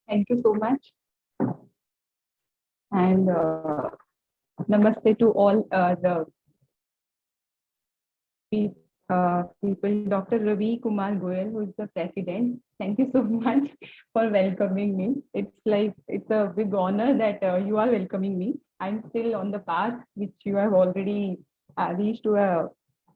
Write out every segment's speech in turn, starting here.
Thank you so much. And namaste to all the people. Dr. Ravi Kumar Goyal, who is the president. Thank you so much for welcoming me. It's a big honor that you are welcoming me. I'm still on the path which you have already reached to a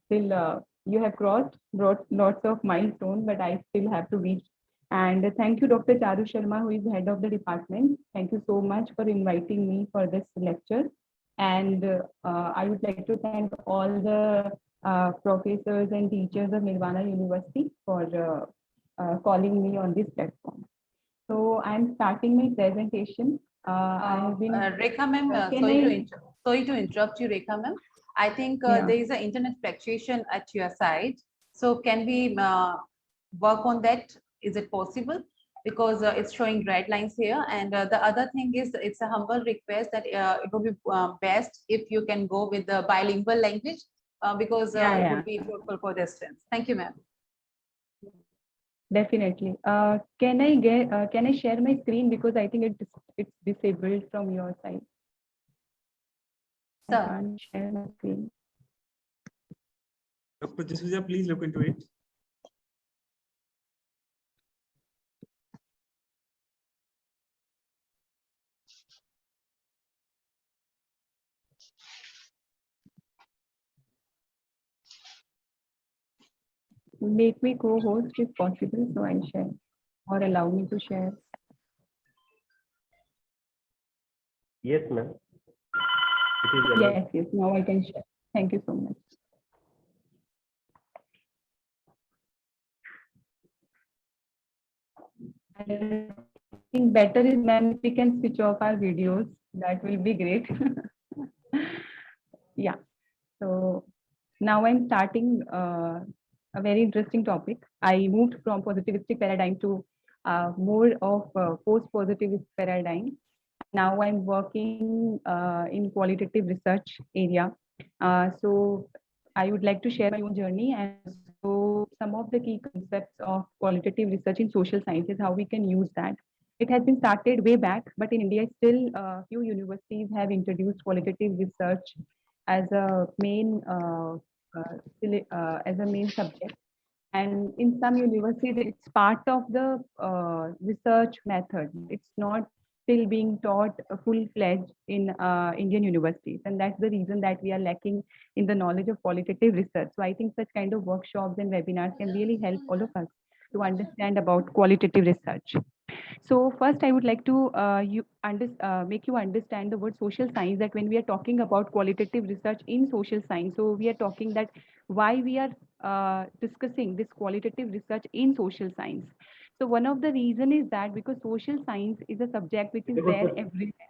still you have crossed brought lots of milestones, but I still have to reach. And thank you, Dr. Charu Sharma, who is head of the department. Thank you so much for inviting me for this lecture. And I would like to thank all the professors and teachers of Nirvana University for calling me on this platform. So I'm starting my presentation. I have been. Rekha ma'am, sorry to interrupt you, Rekha ma'am. I think there is an internet fluctuation at your side. So can we work on that? Is it possible? Because it's showing red lines here. And the other thing is, it's a humble request that it would be best if you can go with the bilingual language because it would be fruitful for the students. Thank you, ma'am. Definitely. Can I share my screen because I think it's disabled from your side. Sir. I can't share my screen. Dr. Jasuja, please look into it. Make me co-host if possible, so I'll share, or allow me to share. Yes, ma'am. Yes, now I can share. Thank you so much. I think better is, ma'am, if we can switch off our videos, that will be great. Yeah, so now I'm starting a very interesting topic. I moved from positivistic paradigm to more of post-positivist paradigm. Now I'm working in qualitative research area. So I would like to share my own journey and also some of the key concepts of qualitative research in social sciences, how we can use that. It has been started way back, but in India, still few universities have introduced qualitative research as a main subject. And in some universities, it's part of the research method. It's not still being taught full-fledged in Indian universities. And that's the reason that we are lacking in the knowledge of qualitative research. So I think such kind of workshops and webinars can really help all of us to understand about qualitative research. So first, I would like to make you understand the word social science, that when we are talking about qualitative research in social science, so we are talking that why we are discussing this qualitative research in social science. So one of the reason is that because social science is a subject which is there everywhere.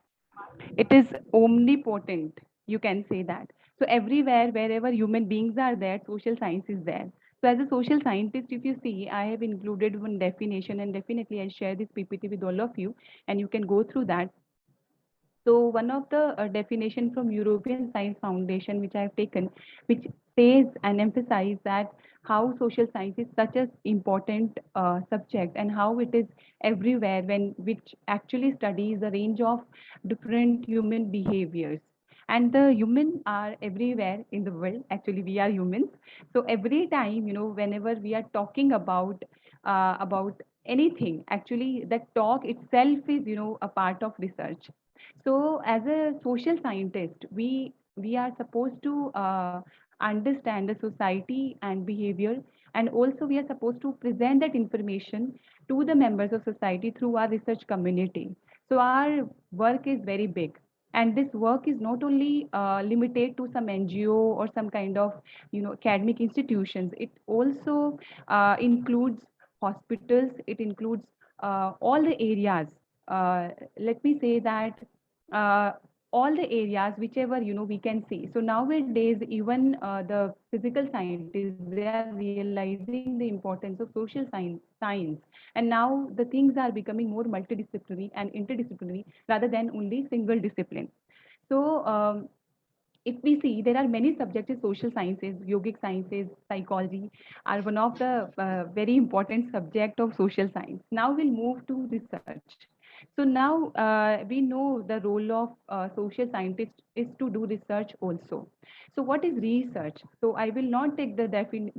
It is omnipotent, you can say that. So everywhere, wherever human beings are there, social science is there. So as a social scientist, if you see, I have included one definition, and definitely I'll share this PPT with all of you and you can go through that. So one of the definition from European Science Foundation, which I have taken, which says and emphasizes that how social science is such an important subject and how it is everywhere, when which actually studies a range of different human behaviors. And the human are everywhere in the world. Actually, we are humans. So every time, whenever we are talking about anything, actually that talk itself is, a part of research. So as a social scientist, we are supposed to understand the society and behavior, and also we are supposed to present that information to the members of society through our research community. So our work is very big, and this work is not only limited to some NGO or some kind of academic institutions. It also includes hospitals. It includes all the areas. Let me say that uh, all the areas whichever we can see. So nowadays even the physical scientists, they are realizing the importance of social science, and now the things are becoming more multidisciplinary and interdisciplinary rather than only single discipline. So if we see, there are many subjects in social sciences. Yogic sciences, psychology are one of the very important subject of social science. Now we'll move to research. So now we know the role of social scientists is to do research also. So what is research? So I will not take the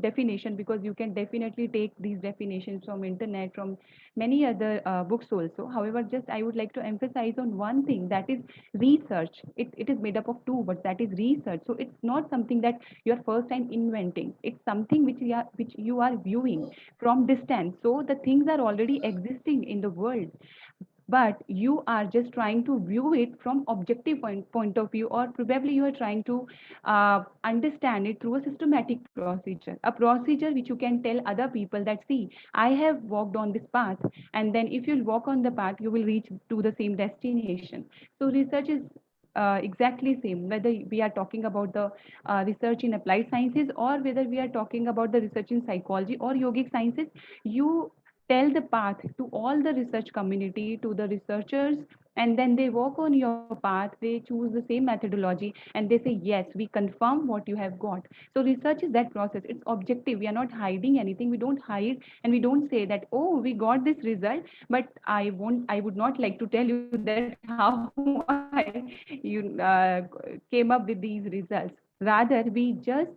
definition, because you can definitely take these definitions from internet, from many other books also. However, just I would like to emphasize on one thing, that is research. It is made up of two words, that is research. So it's not something that you are first time inventing. It's something which you are viewing from distance. So the things are already existing in the world, but you are just trying to view it from objective point of view, or probably you are trying to understand it through a systematic procedure which you can tell other people that, see, I have walked on this path, and then if you'll walk on the path, you will reach to the same destination. So research is exactly same, whether we are talking about the research in applied sciences, or whether we are talking about the research in psychology or yogic sciences. You tell the path to all the research community, to the researchers, and then they walk on your path, they choose the same methodology, and they say, yes, we confirm what you have got. So research is that process. It's objective. We are not hiding anything. We don't hide, and we don't say that, oh, we got this result, but I would not like to tell you that how came up with these results. Rather, we just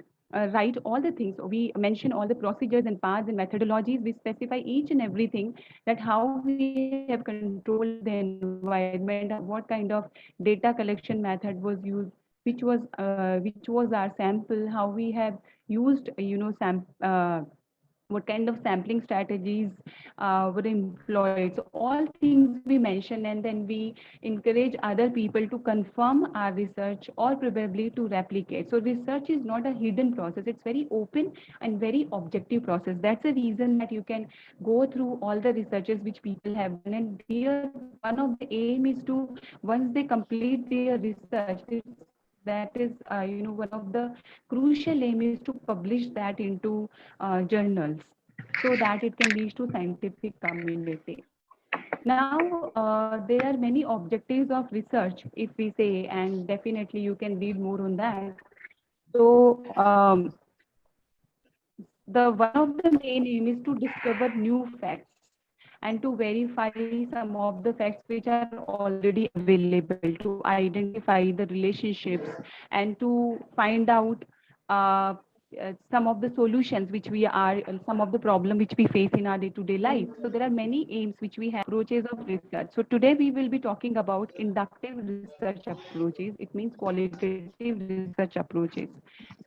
write all the things. So we mention all the procedures and paths and methodologies. We specify each and everything, that how we have controlled the environment, what kind of data collection method was used, which was our sample, how we have used, what kind of sampling strategies were employed. So all things we mention, and then we encourage other people to confirm our research or probably to replicate. So research is not a hidden process. It's very open and very objective process. That's the reason that you can go through all the researches which people have done. And here, one of the aim is to, once they complete their research, that is, one of the crucial aim is to publish that into journals, so that it can reach to scientific community. Now, there are many objectives of research, if we say, and definitely you can read more on that. So, the one of the main aim is to discover new facts and to verify some of the facts which are already available, to identify the relationships, and to find out uh, some of the solutions which we are, some of the problem which we face in our day-to-day life. So there are many aims which we have, approaches of research. So today we will be talking about inductive research approaches. It means qualitative research approaches.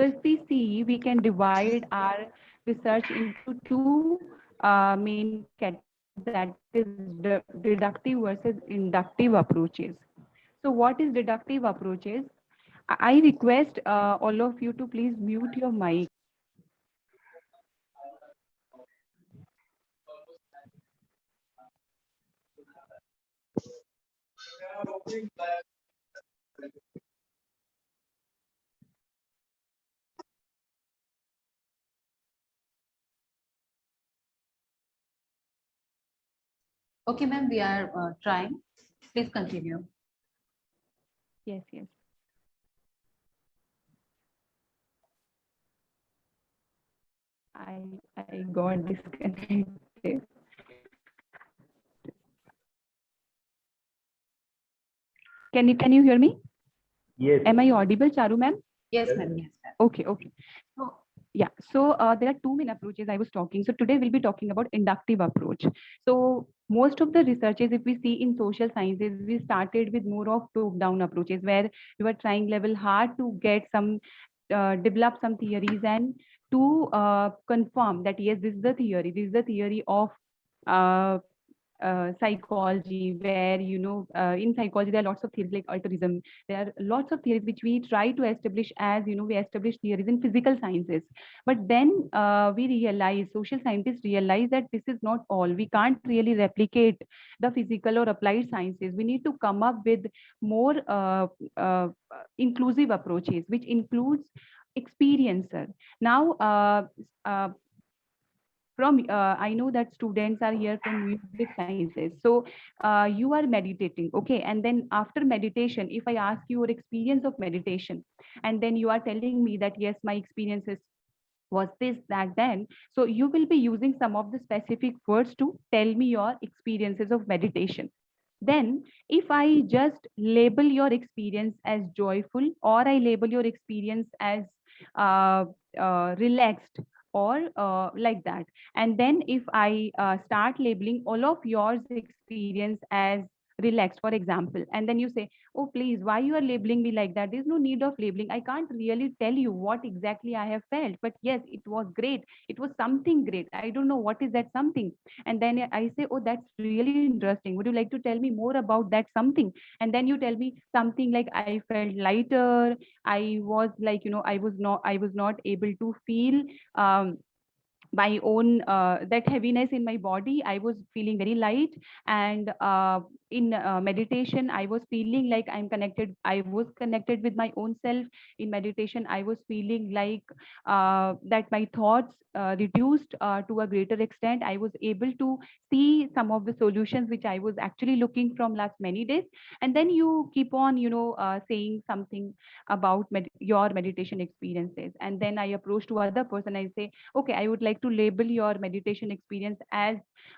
So if we see, we can divide our research into two main categories, that is deductive versus inductive approaches. So what is deductive approaches? I request all of you to please mute your mic. Okay, ma'am, we are trying. Please continue. Yes, yes. I got disconnected. Can you hear me? Yes. Am I audible, Charu ma'am? Yes, ma'am. Yes, ma'am. Okay, okay. So yeah, so there are two main approaches I was talking. So today we'll be talking about inductive approach. So most of the researches, if we see in social sciences, we started with more of top-down approaches, where you are trying level hard to get some develop some theories, and to confirm that, yes, this is the theory. This is the theory of uh, psychology, where in psychology there are lots of theories like altruism. There are lots of theories which we try to establish, as we establish theories in physical sciences. But then we realize, social scientists realize, that this is not all. We can't really replicate the physical or applied sciences. We need to come up with more uh, inclusive approaches, which includes experiencer. Now, from I know that students are here from music sciences. So you are meditating, okay, and then after meditation, if I ask you your experience of meditation, and then you are telling me that, yes, my experiences was this, that, then, so you will be using some of the specific words to tell me your experiences of meditation. Then if I just label your experience as joyful, or I label your experience as uh, relaxed, or like that, and then if I start labeling all of yours experience as relaxed, for example, and then you say, oh please, why you are labeling me like that? There's no need of labeling. I can't really tell you what exactly I have felt, but yes, it was great. It was something great. I don't know what is that something. And then I say, oh, that's really interesting. Would you like to tell me more about that something? And then you tell me something like, I felt lighter. I was like, I was not able to feel my own that heaviness in my body. I was feeling very light. And in meditation, I was feeling like I was connected with my own self. In meditation, I was feeling like that my thoughts reduced to a greater extent. I was able to see some of the solutions which I was actually looking from last many days. And then you keep on saying something about your meditation experiences. And then I approach to other person. I say, okay, I would like to label your meditation experience as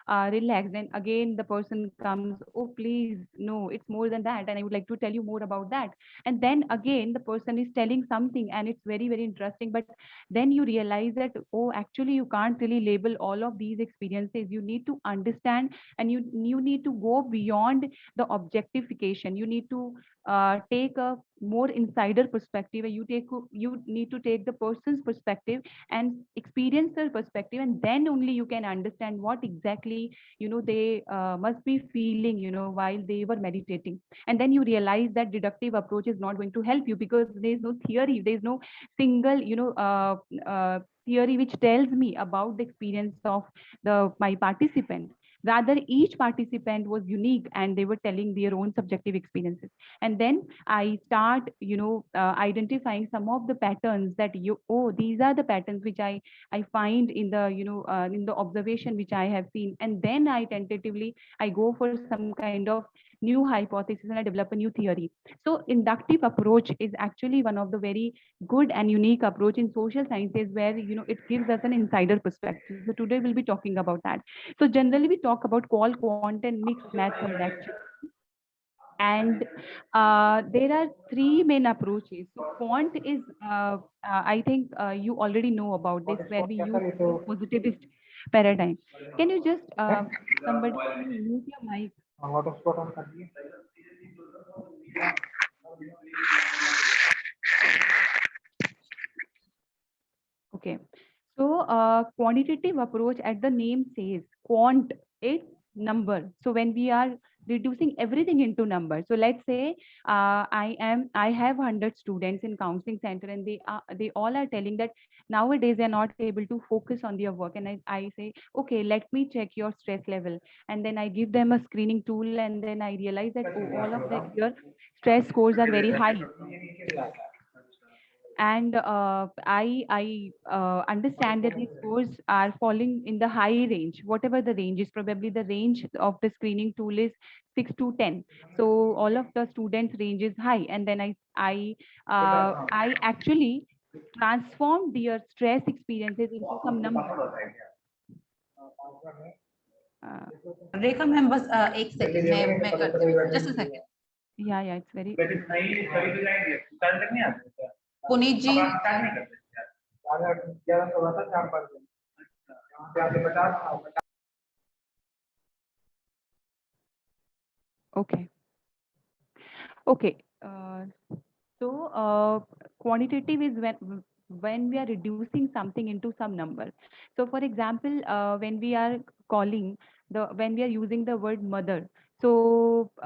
relaxed. And again the person comes, oh please, no, it's more than that, and I would like to tell you more about that. And then again the person is telling something, and it's very, very interesting. But then you realize that, oh, actually you can't really label all of these experiences. You need to understand, and you need to go beyond the objectification. You need to take a more insider perspective. You need to take the person's perspective and experience their perspective, and then only you can understand what exactly they must be feeling while they were meditating. And then you realize that deductive approach is not going to help you, because there is no theory, there is no single theory which tells me about the experience of the my participant. Rather, each participant was unique, and they were telling their own subjective experiences. And then I start identifying some of the patterns that these are the patterns which I find in the in the observation which I have seen. And then I tentatively I go for some kind of new hypothesis, and I develop a new theory. So inductive approach is actually one of the very good and unique approach in social sciences, where it gives us an insider perspective. So today we'll be talking about that. So generally we talk about qual, quant, and mixed method actually. And there are three main approaches. So quant is, I think you already know about this, where we use positivist paradigm. Can you just, somebody, can you mute your mic? Okay. So quantitative approach, as the name says, quant is number. So when we are reducing everything into numbers, so let's say I have 100 students in counseling center, and they all are telling that nowadays they're not able to focus on their work. And I say, okay, let me check your stress level. And then I give them a screening tool, and then I realize that, oh, all of your stress scores are very high. And I understand that these scores are falling in the high range, whatever the range is. Probably the range of the screening tool is 6 to 10. So all of the students range is high. And then I actually transform their stress experiences into some numbers. Rekha ma'am बस एक second मैं करती हूँ, just a second. Yeah, it's very. Puneet ji, Okay. Okay. So quantitative is when we are reducing something into some number. So for example, when we are when we are using the word mother. So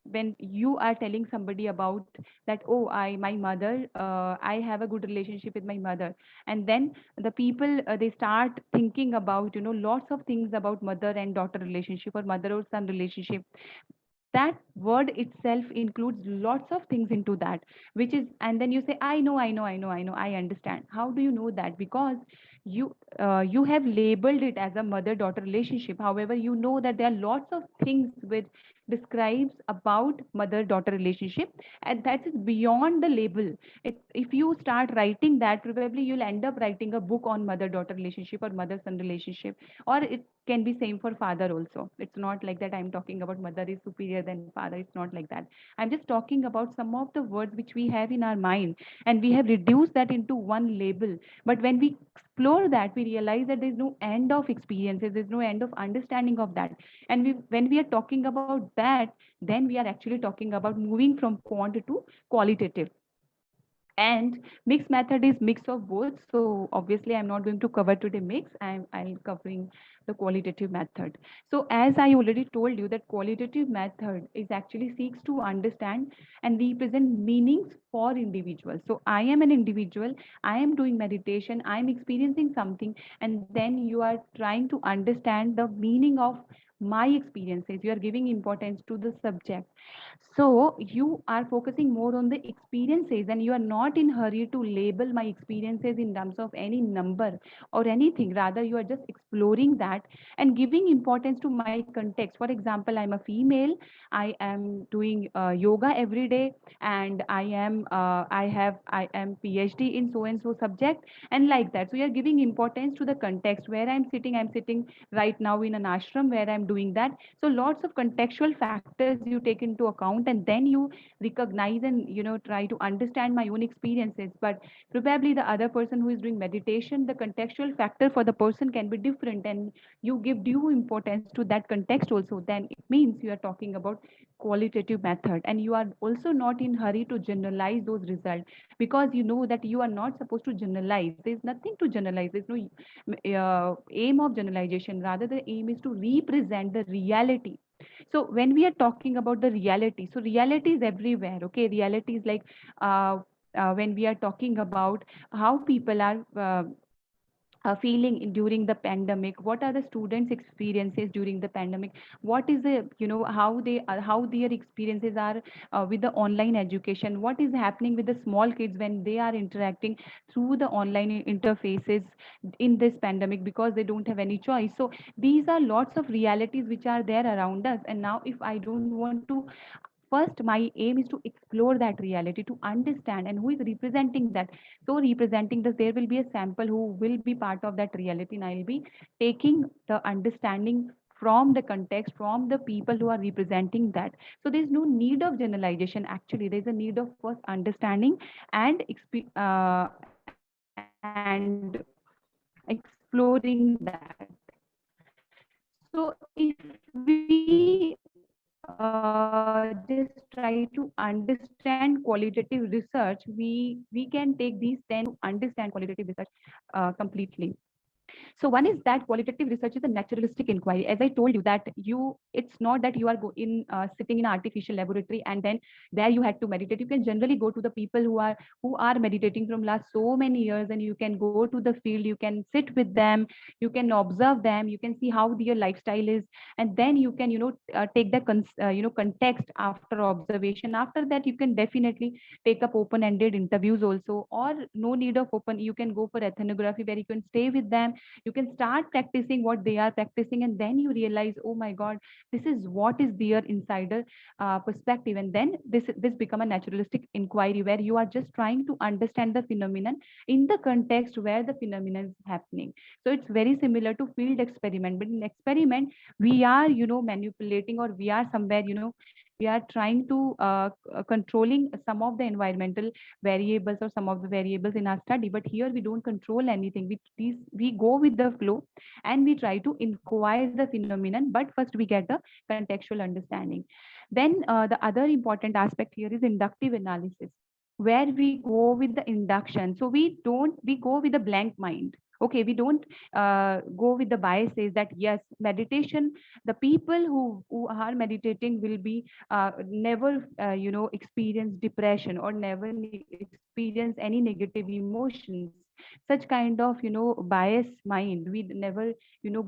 when you are telling somebody about that, oh, my mother, I have a good relationship with my mother. And then the people, they start thinking about, lots of things about mother and daughter relationship, or mother or son relationship. That word itself includes lots of things into that, which is, and then you say, I know, I understand. How do you know that? Because you have labeled it as a mother daughter relationship. However, you know that there are lots of things with describes about mother-daughter relationship, and that is beyond the label. If you start writing that, probably you'll end up writing a book on mother-daughter relationship or mother-son relationship, or it can be same for father also. It's not like that I'm talking about mother is superior than father. It's not like that. I'm just talking about some of the words which we have in our mind, and we have reduced that into one label. But when we explore that, we realize that there's no end of experiences, there's no end of understanding of that. And when we are talking about that, then we are actually talking about moving from quant to qualitative. And mixed method is mix of both. So obviously I'm not going to cover today mix. I'm covering the qualitative method. So as I already told you, that qualitative method is actually seeks to understand and represent meanings for individuals. So I am an individual, I am doing meditation, I'm experiencing something, and then you are trying to understand the meaning of my experiences. You are giving importance to the subject, so you are focusing more on the experiences, and you are not in hurry to label my experiences in terms of any number or anything. Rather, you are just exploring that and giving importance to my context. For example, I'm a female. I am doing yoga every day, and I am PhD in so and so subject, and like that. So you are giving importance to the context where I'm sitting. I'm sitting right now in an ashram where I'm doing that. So lots of contextual factors you take into account, and then you recognize and try to understand my own experiences. But probably the other person who is doing meditation, the contextual factor for the person can be different, and you give due importance to that context also. Then it means you are talking about qualitative method, and you are also not in hurry to generalize those results, because you know that you are not supposed to generalize. There's nothing to generalize. There's no aim of generalization. Rather, the aim is to represent the reality. So when we are talking about the reality, so reality is everywhere. Okay, reality is like when we are talking about how people are feeling during the pandemic, what are the students experiences during the pandemic, what is the how they are, how their experiences are with the online education, what is happening with the small kids when they are interacting through the online interfaces in this pandemic, because they don't have any choice. So these are lots of realities which are there around us. And now if I don't want to, first my aim is to explore that reality, to understand and who is representing that. So representing this, there will be a sample who will be part of that reality, and I'll be taking the understanding from the context, from the people who are representing that. So there's no need of generalization. Actually, there's a need of first understanding and and exploring that. So if we just try to understand qualitative research, we can take these 10 understand qualitative research completely. So one is that qualitative research is a naturalistic inquiry. As I told you that it's not that you are sitting in an artificial laboratory and then there you had to meditate. You can generally go to the people who are meditating from last so many years, and you can go to the field, you can sit with them, you can observe them, you can see how their lifestyle is, and then you can take the context after observation. After that, you can definitely take up open-ended interviews also, or no need of open, you can go for ethnography where you can stay with them, you can start practicing what they are practicing, and then you realize, oh my god, this is what is their insider perspective. And then this become a naturalistic inquiry where you are just trying to understand the phenomenon in the context where the phenomenon is happening. So it's very similar to field experiment, but in experiment we are manipulating, or we are somewhere we are trying to controlling some of the environmental variables or some of the variables in our study. But here we don't control anything. We go with the flow, and we try to inquire the phenomenon, but first we get the contextual understanding. Then the other important aspect here is inductive analysis, where we go with the induction. So we go with a blank mind. Okay, we don't go with the biases that yes, meditation, the people who are meditating will be never experience depression, or never experience any negative emotions. Such kind of bias mind we never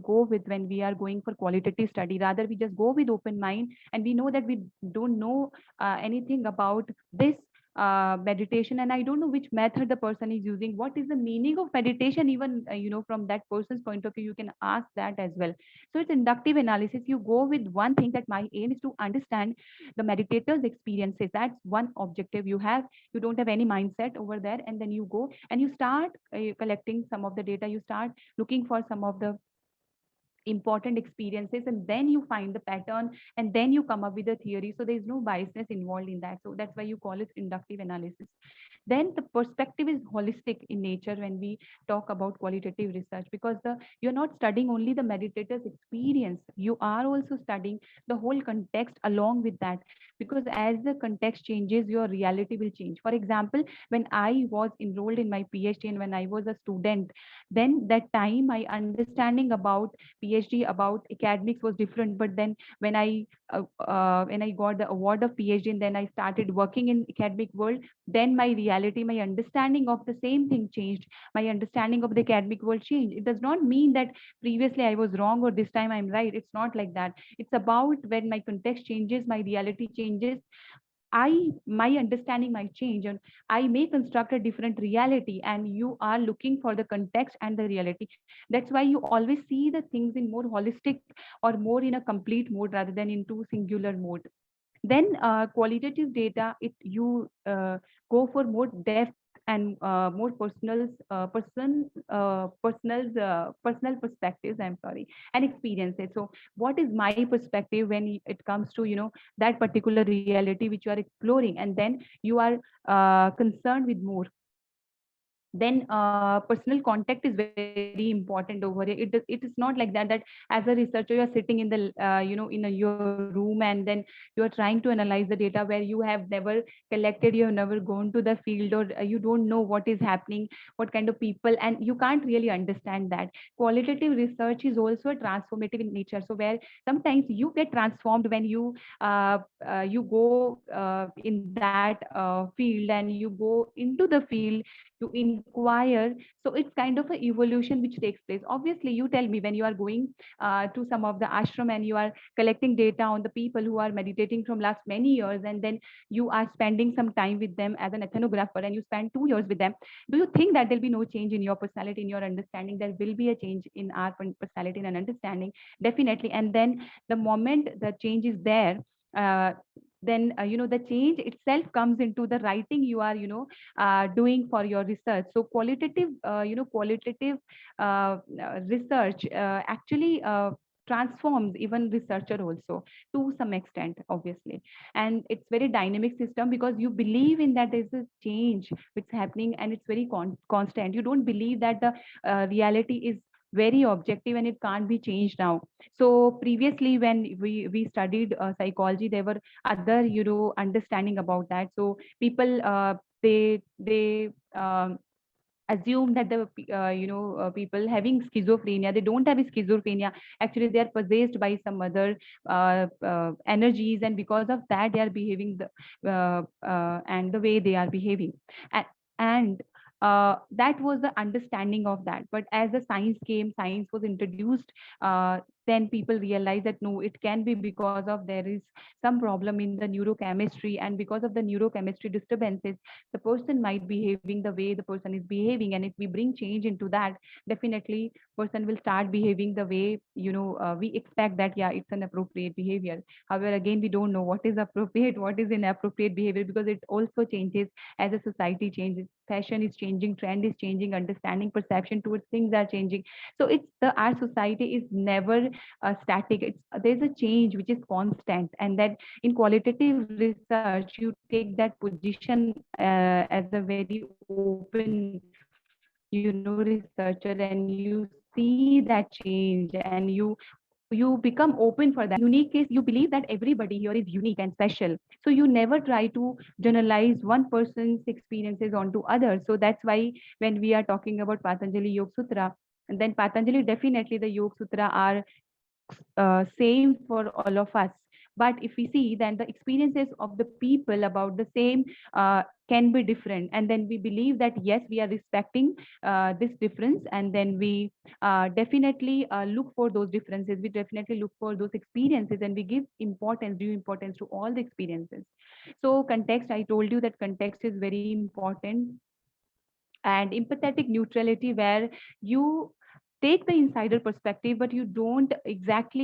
go with when we are going for qualitative study. Rather, we just go with open mind, and we know that we don't know anything about this meditation, and I don't know which method the person is using. What is the meaning of meditation? Even from that person's point of view, you can ask that as well. So it's inductive analysis. You go with one thing, that my aim is to understand the meditator's experiences. That's one objective you have. You don't have any mindset over there, and then you go and you start collecting some of the data. You start looking for some of the important experiences, and then you find the pattern, and then you come up with a theory. So there's no biasness involved in that. So that's why you call it inductive analysis. Then the perspective is holistic in nature when we talk about qualitative research, because you're not studying only the meditator's experience, you are also studying the whole context along with that, because as the context changes, your reality will change. For example, when I was enrolled in my PhD and when I was a student, then that time my understanding about PhD, about academics was different. But then when I got the award of PhD and then I started working in academic world, then my reality, my understanding of the same thing changed. My understanding of the academic world changed. It does not mean that previously I was wrong or this time I'm right. It's not like that. It's about when my context changes, my reality changes, my understanding might change, and I may construct a different reality, and you are looking for the context and the reality. That's why you always see the things in more holistic or more in a complete mode rather than into singular mode. Then qualitative data, it you go for more depth and more personal perspectives, I'm sorry, and experiences. So what is my perspective when it comes to that particular reality which you are exploring, and then you are concerned with more. Then personal contact is very important over here. It is not like that as a researcher you are sitting in the in your room, and then you are trying to analyze the data where you have never collected, you have never gone to the field, or you don't know what is happening, what kind of people, and you can't really understand that. Qualitative research is also a transformative in nature, so where sometimes you get transformed when you go in that field, and you go into the field, you inquire. So it's kind of an evolution which takes place. Obviously, you tell me, when you are going to some of the ashram and you are collecting data on the people who are meditating from last many years, and then you are spending some time with them as an ethnographer, and you spend 2 years with them, do you think that there'll be no change in your personality, in your understanding? There will be a change in our personality and understanding, definitely. And then the moment the change is there, then the change itself comes into the writing you are doing for your research. So qualitative research actually transforms even researcher also to some extent, obviously. And it's very dynamic system, because you believe in that there's a change which is happening, and it's very constant. You don't believe that the reality is very objective and it can't be changed now. So previously when we studied psychology, there were other understanding about that. So people they assume that the people having schizophrenia, they don't have schizophrenia. Actually they are possessed by some other energies, and because of that they are behaving and the way they are behaving. And that was the understanding of that. But as the science came, science was introduced, then people realized that no, it can be because of there is some problem in the neurochemistry, and because of the neurochemistry disturbances, the person might be behaving the way the person is behaving. And if we bring change into that, definitely person will start behaving the way we expect that, yeah, it's an appropriate behavior. However, again, we don't know what is appropriate, what is inappropriate behavior, because it also changes as a society changes. Fashion is changing, trend is changing, understanding, perception towards things are changing. So it's our society is never static. There's a change which is constant, and that in qualitative research you take that position as a very open researcher, and you see that change, and you become open for that. Unique case, you believe that everybody here is unique and special, so you never try to generalize one person's experiences onto others. So that's why when we are talking about Patanjali Yoga Sutra, and then Patanjali, definitely the Yoga Sutra are same for all of us. But if we see, then the experiences of the people about the same can be different, and then we believe that yes, we are respecting this difference, and then we definitely look for those differences, we definitely look for those experiences, and we give due importance to all the experiences. So context, I told you that context is very important, and empathetic neutrality, where you take the insider perspective, but you don't exactly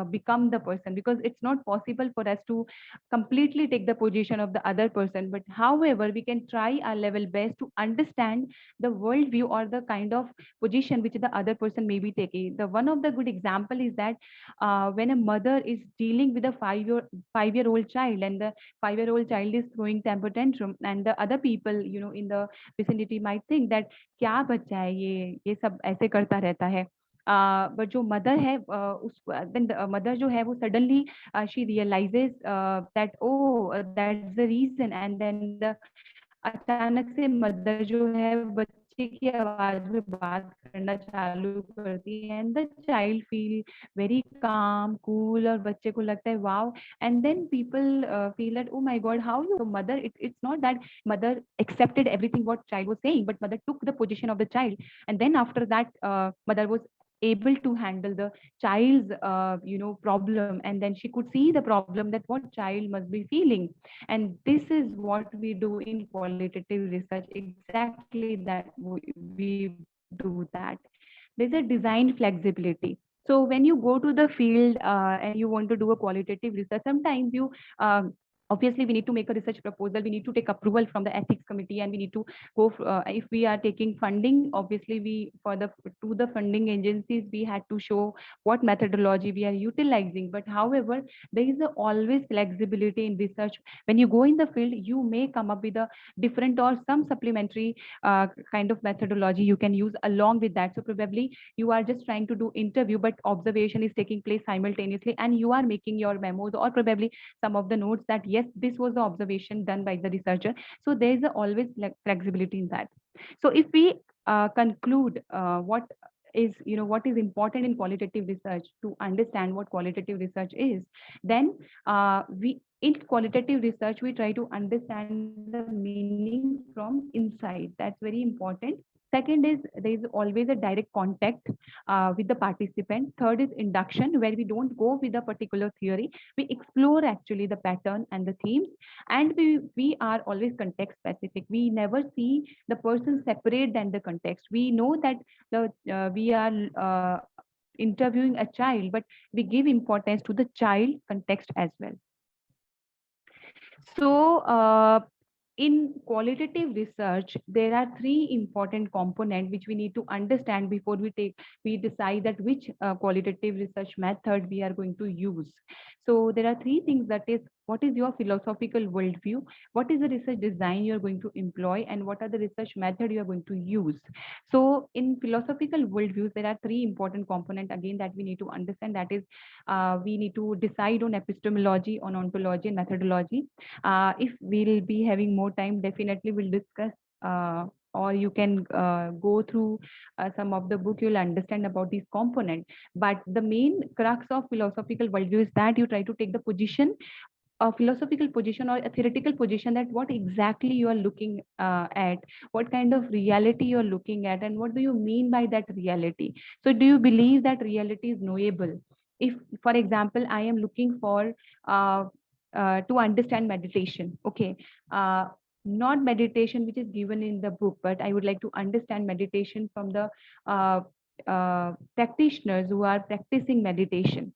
become the person, because it's not possible for us to completely take the position of the other person. But however, we can try our level best to understand the worldview or the kind of position which the other person may be taking. The one of the good example is that when a mother is dealing with a 5-year-old child, and the 5-year-old child is throwing temper tantrum, and the other people in the vicinity might think that क्या बच्चा है ये सब ऐसे करता रहता है. But जो मदर है उस देन मदर जो है वो suddenly she realises that oh that's the reason, and then अचानक से मदर जो है बच्चे की आवाज में बात करना चालू करती है, and the child feel very calm cool, और बच्चे को लगता है wow. And then people feel that oh my God how you mother, it's not that mother accepted everything what child was saying, but mother took the position of the child, and then after that mother was able to handle the child's problem, and then she could see the problem that what child must be feeling. And this is what we do in qualitative research, exactly that we do that. There's a design flexibility. So when you go to the field and you want to do a qualitative research, sometimes you obviously we need to make a research proposal, we need to take approval from the ethics committee, and we need to go if we are taking funding, obviously we for the to the funding agencies we had to show what methodology we are utilizing. But however, there is always flexibility in research. When you go in the field, you may come up with a different or some supplementary kind of methodology you can use along with that. So probably you are just trying to do interview, but observation is taking place simultaneously, and you are making your memos or probably some of the notes that yes, this was the observation done by the researcher. So there is always flexibility in that. So if we conclude what is what is important in qualitative research, to understand what qualitative research is, then we in qualitative research we try to understand the meaning from inside. That's very important. Second is there is always a direct contact with the participant. Third is induction, where we don't go with a particular theory, we explore actually the pattern and the themes, and we are always context specific. We never see the person separate than the context. We know that the we are interviewing a child, but we give importance to the child context as well. So in qualitative research, there are three important components which we need to understand before we decide that which qualitative research method we are going to use. So there are three things, that is, what is your philosophical worldview, what is the research design you are going to employ, and what are the research method you are going to use. So in philosophical worldviews, there are three important components again that we need to understand. That is, we need to decide on epistemology, on ontology, and methodology. If we'll be having more time, definitely we'll discuss or you can go through some of the book, you'll understand about these components. But the main crux of philosophical worldview is that you try to take the position, a philosophical position or a theoretical position, that what exactly you are looking at, what kind of reality you are looking at, and what do you mean by that reality. So do you believe that reality is knowable? If, for example, I am looking for to understand meditation, okay, not meditation which is given in the book, but I would like to understand meditation from the practitioners who are practicing meditation.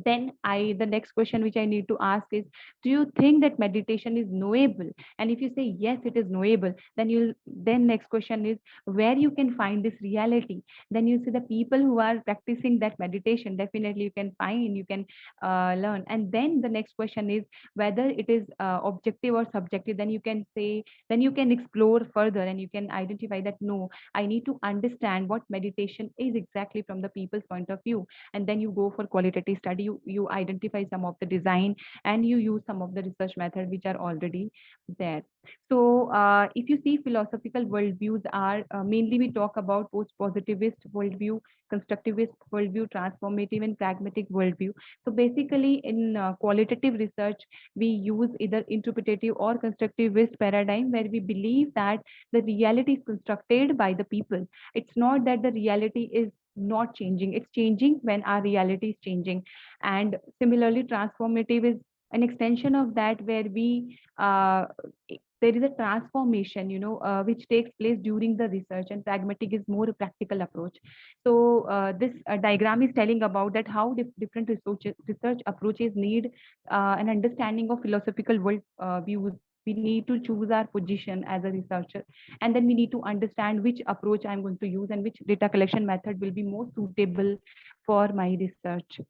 Then the next question which I need to ask is, do you think that meditation is knowable? And if you say yes, it is knowable, then next question is, where you can find this reality? Then you see the people who are practicing that meditation, definitely you can find, you can learn. And then the next question is whether it is objective or subjective. Then you can say, then you can explore further, and you can identify that no, I need to understand what meditation is exactly from the people's point of view. And then you go for qualitative study, you identify some of the design, and you use some of the research method which are already there. So if you see, philosophical worldviews are mainly, we talk about post-positivist worldview, constructivist worldview, transformative and pragmatic worldview. So basically in qualitative research, we use either interpretative or constructivist paradigm, where we believe that the reality is constructed by the people. It's not that the reality is not changing, it's changing when our reality is changing. And similarly, transformative is an extension of that, where we there is a transformation, which takes place during the research, and pragmatic is more a practical approach. So this diagram is telling about that how different research approaches need an understanding of philosophical world views. We need to choose our position as a researcher, and then we need to understand which approach I'm going to use and which data collection method will be more suitable for my research.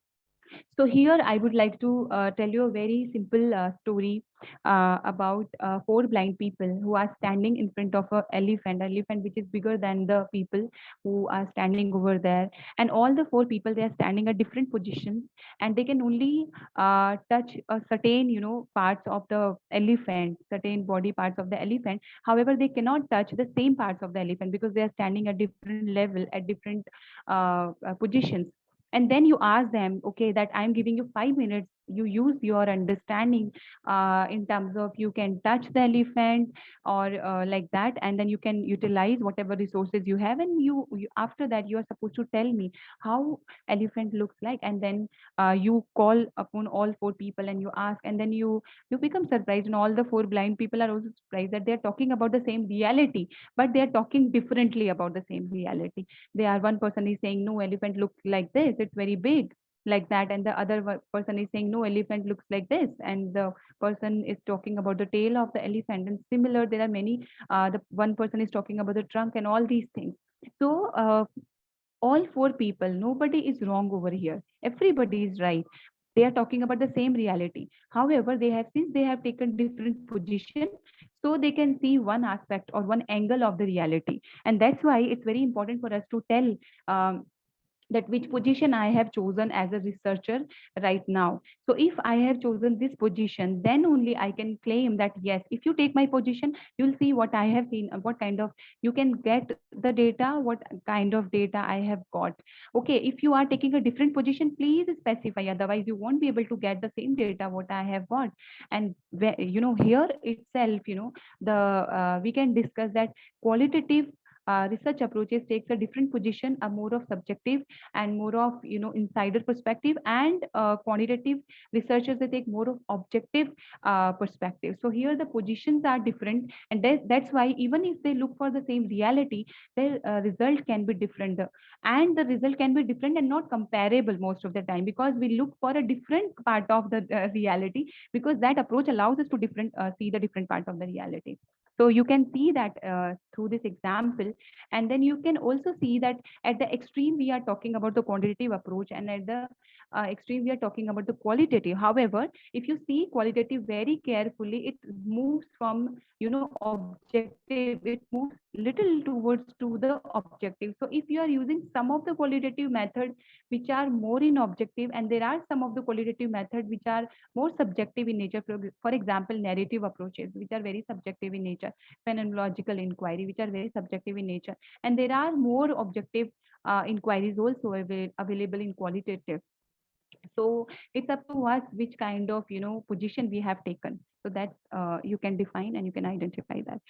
So here I would like to tell you a very simple story about four blind people who are standing in front of an elephant which is bigger than the people who are standing over there. And all the four people, they are standing at different positions, and they can only touch a certain, parts of the elephant, certain body parts of the elephant. However, they cannot touch the same parts of the elephant because they are standing at different level, at different positions. And then you ask them, okay, that I'm giving you 5 minutes, you use your understanding in terms of you can touch the elephant or like that, and then you can utilize whatever resources you have, and you after that you are supposed to tell me how elephant looks like. And then you call upon all four people and you ask, and then you become surprised, and all the four blind people are also surprised that they're talking about the same reality, but they're talking differently about the same reality. One person is saying, no, elephant looks like this, it's very big, like that, and the other person is saying, no, elephant looks like this, and the person is talking about the tail of the elephant. And similar, there are many, the one person is talking about the trunk and all these things. So all four people, nobody is wrong over here, everybody is right. They are talking about the same reality. However, since they have taken different position, so they can see one aspect or one angle of the reality. And that's why it's very important for us to tell um, that which position I have chosen as a researcher right now. So if I have chosen this position, then only I can claim that, yes, if you take my position, you'll see what I have seen, what kind of, you can get the data, what kind of data I have got. Okay, if you are taking a different position, please specify, otherwise you won't be able to get the same data what I have got. And here itself, we can discuss that qualitative research approaches takes a different position, a more of subjective and more of insider perspective, and quantitative researchers, they take more of objective perspective. So here the positions are different, and that's why even if they look for the same reality, their result can be different, and the result can be different and not comparable most of the time, because we look for a different part of the reality, because that approach allows us to see the different part of the reality. So you can see that through this example, and then you can also see that at the extreme we are talking about the quantitative approach, and at the extreme we are talking about the qualitative. However, if you see qualitative very carefully, it moves from objective, it moves little towards to the objective. So if you are using some of the qualitative methods which are more in objective, and there are some of the qualitative methods which are more subjective in nature, for example, narrative approaches which are very subjective in nature, phenomenological inquiry which are very subjective in nature, and there are more objective inquiries also available in qualitative. So it's up to us which kind of position we have taken, so that you can define and you can identify that.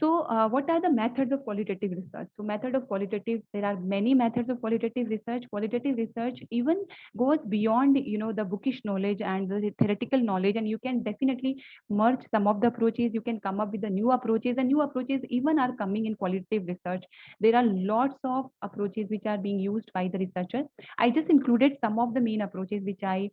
So what are the methods of qualitative research? So method of qualitative, there are many methods of qualitative research. Qualitative research even goes beyond, the bookish knowledge and the theoretical knowledge, and you can definitely merge some of the approaches. You can come up with the new approaches, and new approaches even are coming in qualitative research. There are lots of approaches which are being used by the researchers. I just included some of the main approaches which I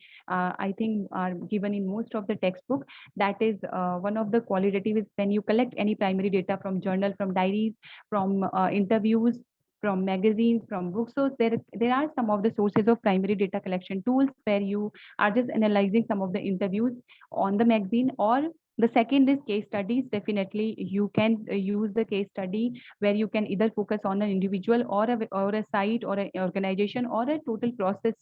think are given in most of the textbook. That is one of the qualitative is when you collect any primary data from journal, from diaries, from interviews, from magazines, from books. So there are some of the sources of primary data collection tools where you are just analyzing some of the interviews on the magazine, or The second is case studies. Definitely, you can use the case study where you can either focus on an individual or a site or an organization or a total process.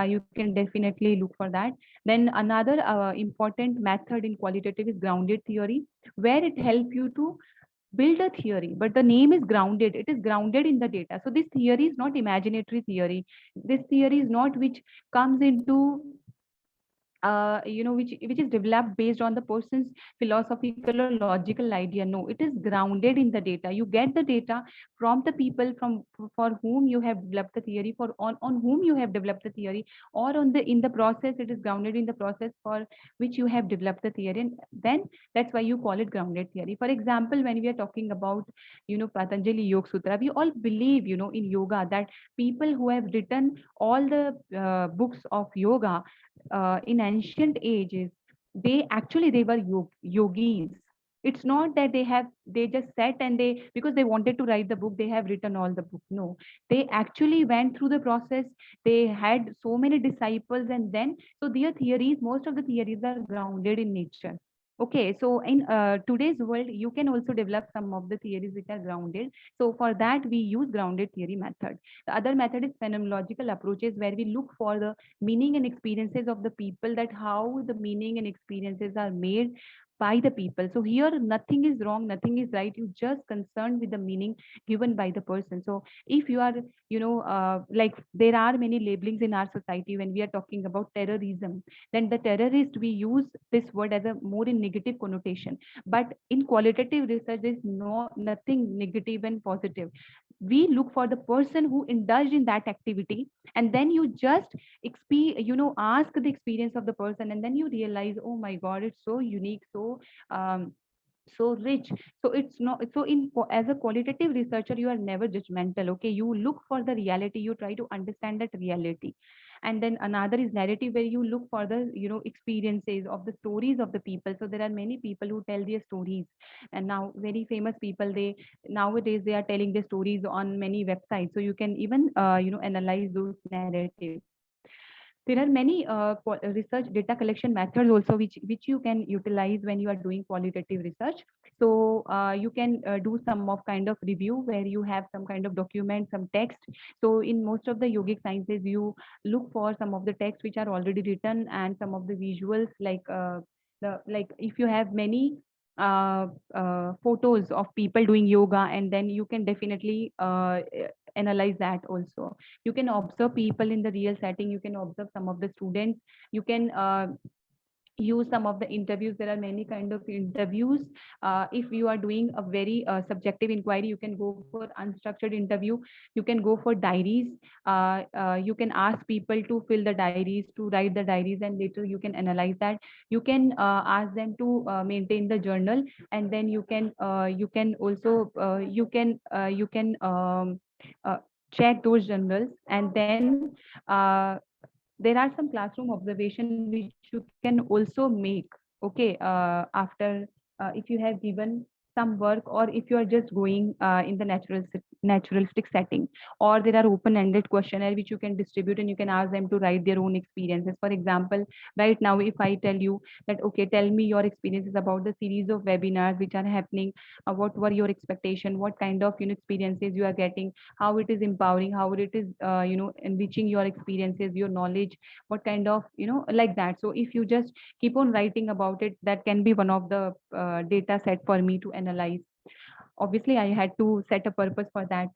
You can definitely look for that. Then another important method in qualitative is grounded theory, where it helps you to build a theory, but the name is grounded. It is grounded in the data. So this theory is not imaginatory theory. This theory is not which comes into which is developed based on the person's philosophical or logical idea. No, it is grounded in the data. You get the data from the people for whom you have developed the theory, for on whom you have developed the theory, or on the in the process. It is grounded in the process for which you have developed the theory, and then that's why you call it grounded theory. For example, when we are talking about Patanjali Yoga Sutra, we all believe in yoga that people who have written all the books of yoga in ancient ages, they were yogis. It's not that they just sat and they, because they wanted to write the book, they have written all the book. No, they actually went through the process. They had so many disciples, and then so their theories, most of the theories are grounded in nature. Okay, so in today's world, you can also develop some of the theories which are grounded. So for that, we use grounded theory method. The other method is phenomenological approaches, where we look for the meaning and experiences of the people, that how the meaning and experiences are made by the people. So here nothing is wrong, nothing is right. You just concerned with the meaning given by the person. So if you are like, there are many labelings in our society. When we are talking about terrorism, then the terrorist, we use this word as a more in negative connotation, but in qualitative research there's nothing negative and positive. We look for the person who indulged in that activity, and then you just ask the experience of the person, and then you realize, oh my god, it's so unique, um, so rich. So it's not so as a qualitative researcher, you are never judgmental. Okay, you look for the reality, you try to understand that reality. And then another is narrative, where you look for the experiences of the stories of the people. So there are many people who tell their stories, and now very famous people, they nowadays they are telling their stories on many websites, so you can even analyze those narratives. There are many research data collection methods also, which you can utilize when you are doing qualitative research. So you can do some of kind of review, where you have some kind of document, some text. So in most of the yogic sciences, you look for some of the text which are already written, and some of the visuals, like if you have many photos of people doing yoga, and then you can definitely analyze that also. You can observe people in the real setting, you can observe some of the students, you can use some of the interviews. There are many kind of interviews. If you are doing a very subjective inquiry, you can go for unstructured interview, you can go for diaries. You can ask people to fill the diaries, to write the diaries, and later you can analyze that. You can ask them to maintain the journal, and then you can also you can uh, check those journals. And then uh, there are some classroom observation which you can also make. Okay, after if you have given some work, or if you are just going in the naturalistic setting, or there are open ended questionnaire which you can distribute, and you can ask them to write their own experiences. For example, right now, if I tell you that, okay, tell me your experiences about the series of webinars which are happening, what were your expectation, what kind of experiences you are getting, how it is empowering, how it is enriching your experiences, your knowledge, what kind of like that. So if you just keep on writing about it, that can be one of the data set for me to analyze. Obviously, I had to set a purpose for that.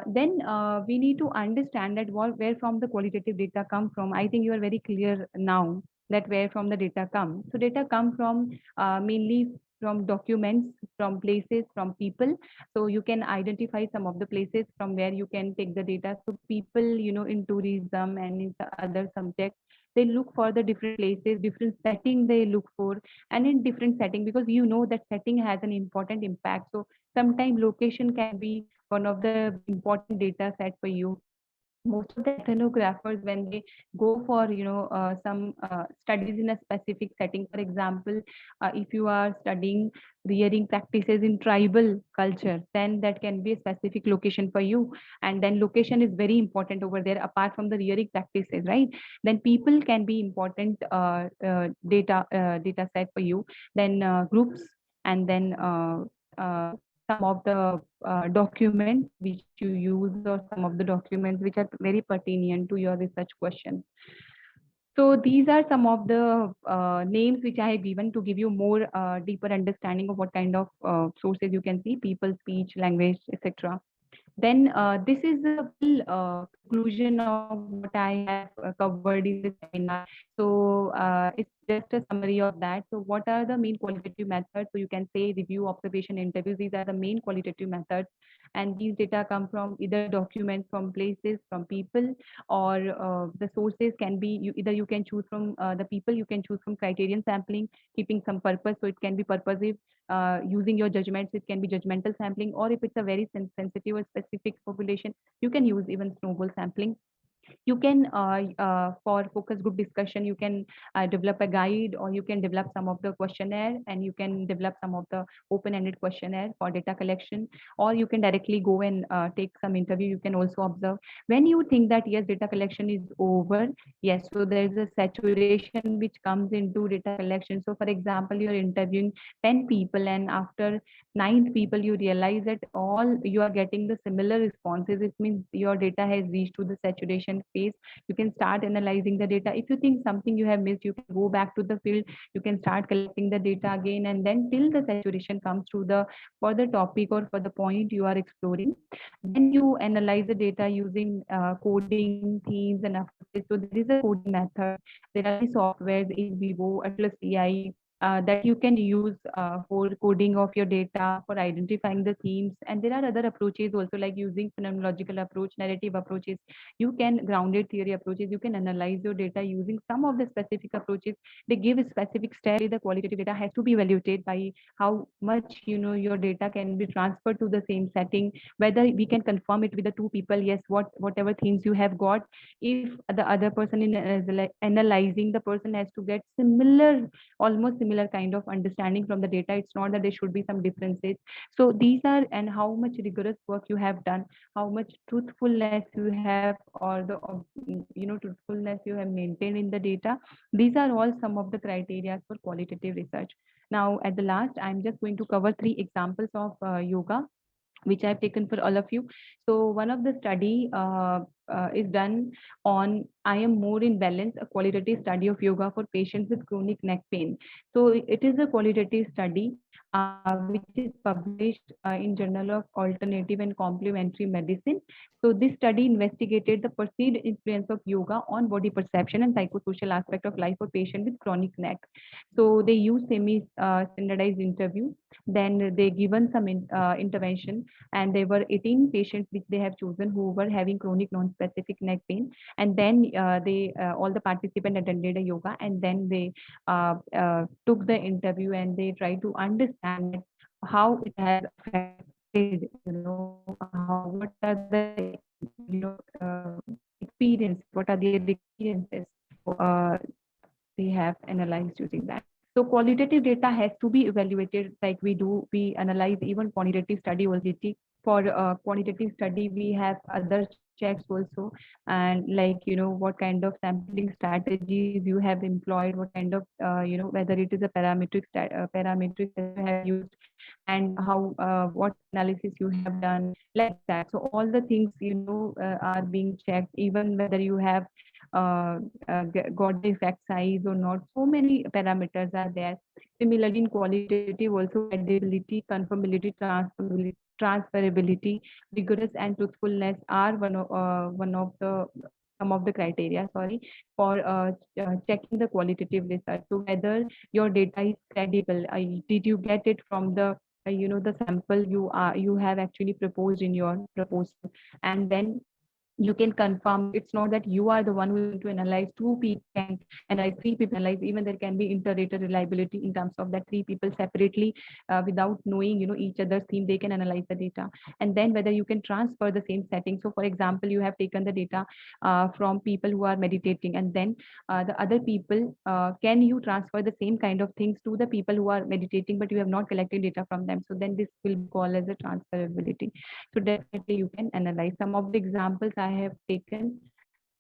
Then we need to understand that where from the qualitative data come from. I think you are very clear now that where from the data come. So data come from mainly from documents, from places, from people. So you can identify some of the places from where you can take the data. So people, in tourism and in the other subjects, they look for the different places, different setting they look for, and in different setting, because that setting has an important impact. So sometimes location can be one of the important data set for you. most of the ethnographers, when they go for some studies in a specific setting, for example, if you are studying rearing practices in tribal culture, then that can be a specific location for you. And then location is very important over there, apart from the rearing practices, right? Then people can be important data set for you. Then groups, and then some of the documents which you use, or some of the documents which are very pertinent to your research question. So these are some of the names which I have given to give you more deeper understanding of what kind of sources you can see: people, speech, language, etc. Then this is a full conclusion of what I have covered in this seminar. So it's just a summary of that. So what are the main qualitative methods? So you can say review, observation, interviews. These are the main qualitative methods. And these data come from either documents, from places, from people, or the sources can be, either you can choose from the people, you can choose from criterion sampling, keeping some purpose. So it can be purposive, using your judgments, it can be judgmental sampling, or if it's a very sensitive or specific population, you can use even snowball sampling. You can for focus group discussion, you can develop a guide, or you can develop some of the questionnaire, and you can develop some of the open-ended questionnaire for data collection, or you can directly go and take some interview. You can also observe when you think that yes, data collection is over. Yes, so there is a saturation which comes into data collection. So for example, you're interviewing 10 people, and after ninth people you realize that all you are getting the similar responses. It means your data has reached to the saturation phase. You can start analyzing the data. If you think something you have missed, you can go back to the field, you can start collecting the data again, and then till the saturation comes to the for the topic or for the point you are exploring. Then you analyze the data using coding, themes, and approaches. So there is a coding method. There are many softwares in Vivo, Atlas AI, that you can use for coding of your data, for identifying the themes. And there are other approaches also, like using phenomenological approach, narrative approaches. You can grounded theory approaches. You can analyze your data using some of the specific approaches. They give a specific step. The qualitative data has to be evaluated by how much your data can be transferred to the same setting, whether we can confirm it with the two people. Yes, whatever themes you have got, if the other person in analyzing, the person has to get similar, almost similar kind of understanding from the data. It's not that there should be some differences. So these are, and how much rigorous work you have done, how much truthfulness you have, or the truthfulness you have maintained in the data. These are all some of the criteria for qualitative research. Now at the last, I'm just going to cover 3 examples of yoga which I've taken for all of you. So one of the study is done on I Am More in Balance, a qualitative study of yoga for patients with chronic neck pain. So it is a qualitative study which is published in Journal of Alternative and Complementary Medicine. So this study investigated the perceived influence of yoga on body perception and psychosocial aspect of life for patients with chronic neck. So they use semi-standardized interview. Then they given some intervention, and there were 18 patients which they have chosen who were having chronic non-specific neck pain. And then they all the participants attended a yoga, and then they took the interview, and they tried to understand how it has affected, how, what are the experience, what are their experiences. Uh, they have analyzed using that. So qualitative data has to be evaluated like we do. We analyze even quantitative study already. For quantitative study, we have other checks also, and like what kind of sampling strategies you have employed, what kind of whether it is a parametric that you have used, and how what analysis you have done, like that. So all the things are being checked, even whether you have got the effect size or not. So many parameters are there. Similarly, in qualitative also, credibility, confirmability, transferability, rigorous and truthfulness are one of the some of the criteria, sorry, for checking the qualitative research. So whether your data is credible, did you get it from the the sample you have actually proposed in your proposal, and then you can confirm. It's not that you are the one who is going to analyze, two people can analyze, three people analyze. Even there can be inter-rater reliability in terms of that three people separately, without knowing, each other's theme, they can analyze the data. And then whether you can transfer the same setting. So for example, you have taken the data from people who are meditating, and then the other people, can you transfer the same kind of things to the people who are meditating, but you have not collected data from them? So then this will be called as a transferability. So definitely you can analyze. Some of the examples I have taken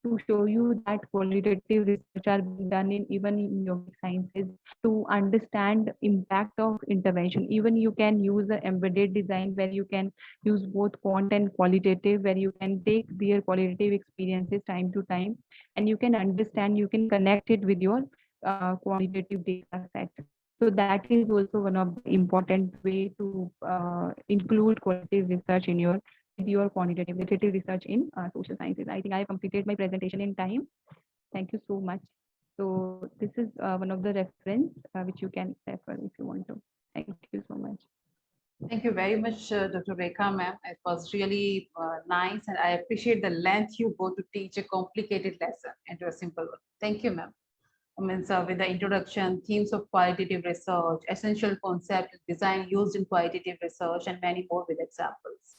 to show you that qualitative research are being done in even in yogic sciences to understand impact of intervention. Even you can use the embedded design where you can use both quant and qualitative, where you can take their qualitative experiences time to time, and you can understand, you can connect it with your quantitative data set. So that is also one of the important way to include qualitative research in your quantitative research in social sciences. I think I have completed my presentation in time. Thank you so much. So this is one of the reference which you can refer if you want to. Thank you so much. Thank you very much, Dr. Rekha, ma'am. It was really nice, and I appreciate the length you go to teach a complicated lesson into a simple one. Thank you, ma'am. With the introduction, themes of qualitative research, essential concept, design used in qualitative research, and many more with examples.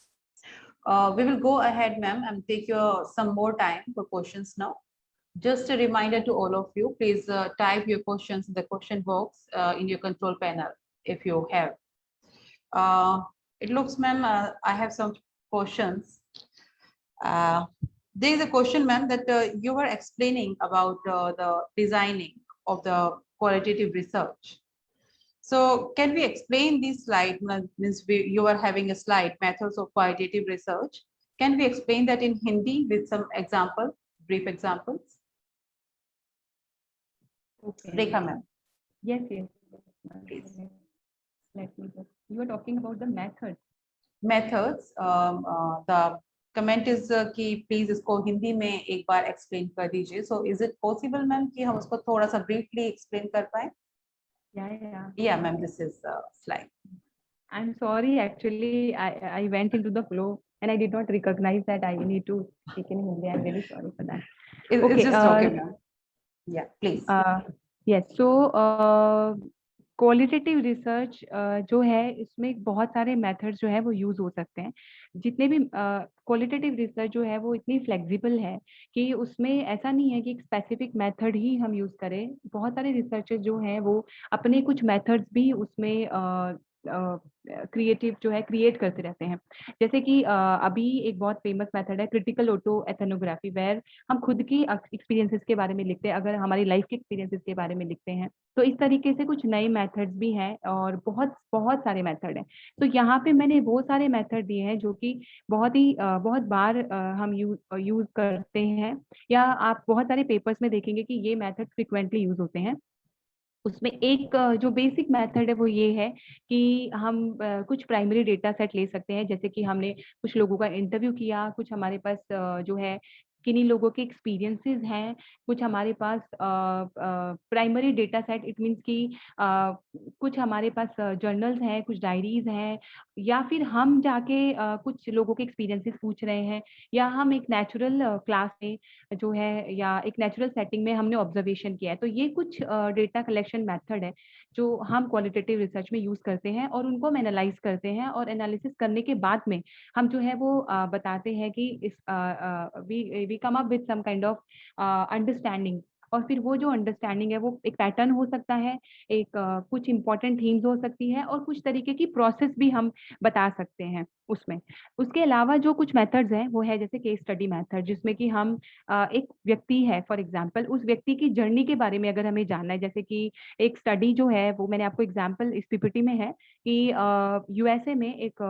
We will go ahead, ma'am, and take some more time for questions now. Just a reminder to all of you, please type your questions in the question box in your control panel if you have. It looks, ma'am, I have some questions. There is a question, ma'am, that you were explaining about the designing of the qualitative research. So can we explain this slide? Means you are having a slide, methods of qualitative research. Can we explain that in Hindi with some example, brief examples? Okay. Rekha, ma'am. Yes. Please. Let me just. You are talking about the methods. Methods. The comment is कि please इसको हिंदी में एक बार explain कर दीजिए. So is it possible, ma'am, कि हम उसको थोड़ा सा briefly explain कर पाए? Yeah, ma'am, this is slide. I'm sorry, actually, I went into the flow and I did not recognize that I need to speak in Hindi. I'm really sorry for that. It's just okay, ma'am. Yeah, please. Yes, so qualitative research जो है इसमें बहुत सारे methods जो है वो use हो सकते हैं. जितने भी क्वालिटेटिव रिसर्च जो है वो इतनी फ्लेक्सिबल है कि उसमें ऐसा नहीं है कि एक स्पेसिफिक मेथड ही हम यूज करें. बहुत सारे रिसर्चर्स जो हैं वो अपने कुछ मेथड्स भी उसमें क्रिएटिव जो है क्रिएट करते रहते हैं. जैसे कि अभी एक बहुत फेमस मेथड है क्रिटिकल ऑटो एथनोग्राफी, वेयर हम खुद की एक्सपीरियंसेस के बारे में लिखते हैं, अगर हमारी लाइफ के एक्सपीरियंसेस के बारे में लिखते हैं. तो इस तरीके से कुछ नए मेथड्स भी हैं और बहुत बहुत सारे मेथड हैं. तो यहाँ पे मैंने वो सारे मेथड दिए हैं जो कि बहुत बार हम यूज करते हैं, या आप बहुत सारे पेपर्स में देखेंगे कि ये मेथड फ्रिक्वेंटली यूज होते हैं. उसमें एक जो बेसिक मेथड है वो ये है कि हम कुछ प्राइमरी डेटा सेट ले सकते हैं. जैसे कि हमने कुछ लोगों का इंटरव्यू किया, कुछ हमारे पास जो है किन्हीं लोगों के एक्सपीरियंसेस हैं, कुछ हमारे पास primary data set, it means कि कुछ हमारे पास जर्नल्स हैं, कुछ डायरीज हैं, या फिर हम जाके कुछ लोगों के एक्सपीरियंसेस पूछ रहे हैं, या हम एक नेचुरल क्लास में जो है या एक नेचुरल सेटिंग में हमने ऑब्जर्वेशन किया है. तो ये कुछ डेटा कलेक्शन मेथड है जो हम क्वालिटेटिव रिसर्च में यूज करते हैं और उनको हम एनालाइज करते हैं, और एनालिसिस करने के बाद में हम जो है वो बताते हैं कि इस we come up with some kind of understanding. और फिर वो जो अंडरस्टैंडिंग है वो एक पैटर्न हो सकता है, एक कुछ इंपॉर्टेंट थीम्स हो सकती है, और कुछ तरीके की प्रोसेस भी हम बता सकते हैं उसमें. उसके अलावा जो कुछ मेथड्स हैं वो है जैसे केस स्टडी मेथड, जिसमें कि हम एक व्यक्ति है, फॉर एग्जांपल उस व्यक्ति की जर्नी के बारे में अगर हमें जानना है. जैसे कि एक स्टडी जो है वो मैंने आपको एग्जांपल इस पीपीटी में है कि यूएसए में एक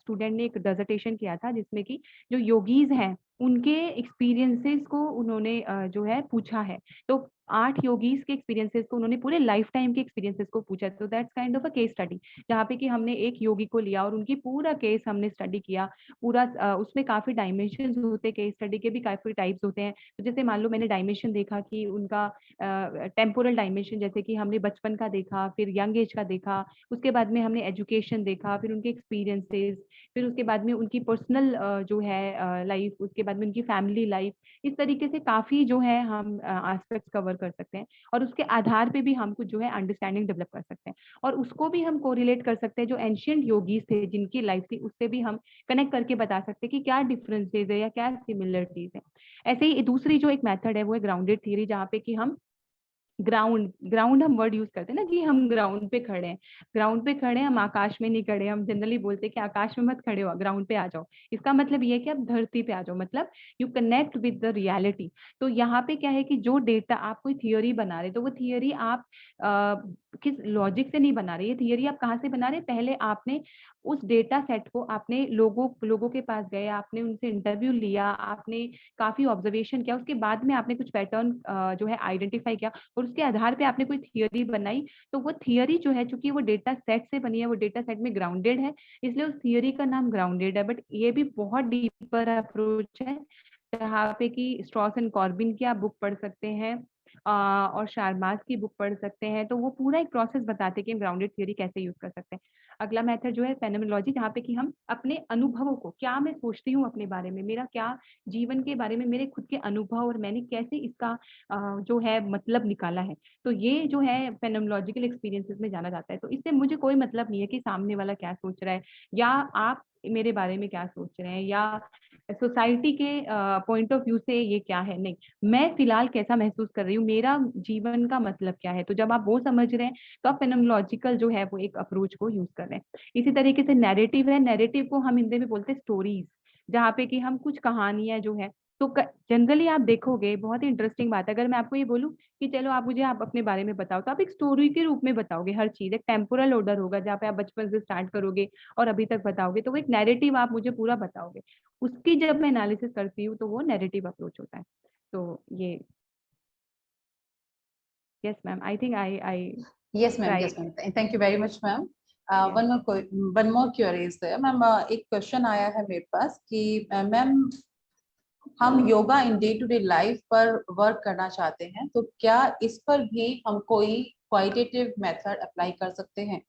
स्टूडेंट ने एक डिसर्टेशन किया था जिसमें कि जो योगीज हैं उनके एक्सपीरियंसेस को उन्होंने जो है पूछा है. तो 8 योगीज के एक्सपीरियंसेस को, उन्होंने पूरे लाइफ टाइम के एक्सपीरियंसेस को पूछा। तो that's kind of a case study, जहाँ पे कि हमने एक योगी को लिया और उनकी पूरा केस हमने स्टडी किया पूरा। उसमें काफी डायमेंशन होते हैं, केस स्टडी के भी काफी टाइप्स होते हैं। तो जैसे मान लो मैंने डायमेंशन देखा कि उनका टेम्पोरल डायमेंशन, जैसे कि हमने बचपन का देखा, फिर यंग एज का देखा, उसके बाद में हमने एजुकेशन देखा, फिर उनके एक्सपीरियंसेस, फिर उसके बाद में उनकी पर्सनल जो है लाइफ, उसके बाद में उनकी फैमिली लाइफ। इस तरीके से काफी जो है हम एस्पेक्ट्स कवर कर सकते हैं और उसके आधार पे भी हम कुछ जो है अंडरस्टैंडिंग डेवलप कर सकते हैं और उसको भी हम कोरिलेट कर सकते हैं जो एंशियंट योगीज थे जिनकी लाइफ थी, उससे भी हम कनेक्ट करके बता सकते हैं कि क्या डिफरेंसेस है या क्या सिमिलरिटीज है। ऐसे ही दूसरी जो एक मेथड है वो है ग्राउंडेड थ्योरी, जहाँ पे कि हम ग्राउंड ग्राउंड हम वर्ड यूज करते हैं ना कि हम ग्राउंड पे खड़े हैं। ग्राउंड पे खड़े हैं, हम आकाश में नहीं खड़े। हम जनरली बोलते हैं कि आकाश में मत खड़े हो, ग्राउंड पे आ जाओ। इसका मतलब ये है कि आप धरती पे आ जाओ, मतलब you connect with the reality. तो यहाँ पे क्या है कि जो डेटा आप कोई थियोरी बना रहे, तो वो थियोरी आप किस लॉजिक से नहीं बना रहे, ये थियोरी आप कहाँ से बना रहे, पहले आपने उस डेटा सेट को आपने लोगों के पास गए, आपने उनसे इंटरव्यू लिया, आपने काफी ऑब्जर्वेशन किया, उसके बाद में आपने कुछ पैटर्न जो है आइडेंटिफाई किया और उसके आधार पे आपने कोई थियोरी बनाई। तो वो थियोरी जो है, चूंकि वो डेटा सेट से बनी है, वो डेटा सेट में ग्राउंडेड है, इसलिए उस थियोरी का नाम ग्राउंडेड है। बट ये भी बहुत डीपर अप्रोच है, जहाँ पे कि स्ट्रॉस एंड कॉर्बिन की आप बुक पढ़ सकते हैं और शारमाज की बुक पढ़ सकते हैं। तो वो पूरा एक प्रोसेस बताते हैं कि हम ग्राउंडेड थ्योरी कैसे यूज कर सकते हैं। अगला मेथड जो है फेनोमेनोलॉजी, जहाँ पे कि हम अपने अनुभवों को, क्या मैं सोचती हूँ अपने बारे में, मेरा क्या जीवन के बारे में मेरे खुद के अनुभव और मैंने कैसे इसका जो है मतलब निकाला है, तो ये जो है फेनोमेनोलॉजिकल एक्सपीरियंसेस में जाना जाता है। तो इससे मुझे कोई मतलब नहीं है कि सामने वाला क्या सोच रहा है या आप मेरे बारे में क्या सोच रहे हैं या सोसाइटी के पॉइंट ऑफ व्यू से ये क्या है, नहीं, मैं फिलहाल कैसा महसूस कर रही हूँ, मेरा जीवन का मतलब क्या है। तो जब आप वो समझ रहे हैं तो आप फेनोमेनोलॉजिकल जो है वो एक अप्रोच को यूज कर रहे हैं। इसी तरीके से नैरेटिव है, नैरेटिव को हम हिंदी में बोलते हैं स्टोरीज, जहाँ पे कि हम कुछ कहानियां जो है, तो जनरली आप देखोगे बहुत ही इंटरेस्टिंग बात है, अगर मैं आपको ये बोलूं कि चलो आप मुझे आप अपने बारे में बताओ, तो आप एक स्टोरी के रूप में बताओगे हर चीज, एक टेम्पोरल ऑर्डर होगा जहाँ पे आप बचपन से स्टार्ट करोगे और अभी तक बताओगे, तो वो एक नैरेटिव आप मुझे पूरा बताओगे। उसकी जब मैं एनालिसिस करती हूँ तो वो नैरेटिव अप्रोच होता है। तो ये, yes ma'am, I think I Yes, ma'am. Try. Yes, ma'am. Thank you very much, ma'am. Yeah. One more query is there, ma'am. एक क्वेश्चन आया है मेरे पास कि मैम, हम yoga in day to day life पर वर्क करना चाहते हैं, तो क्या इस पर भी हम कोई क्वालिटेटिव मेथड अप्लाई कर सकते हैं?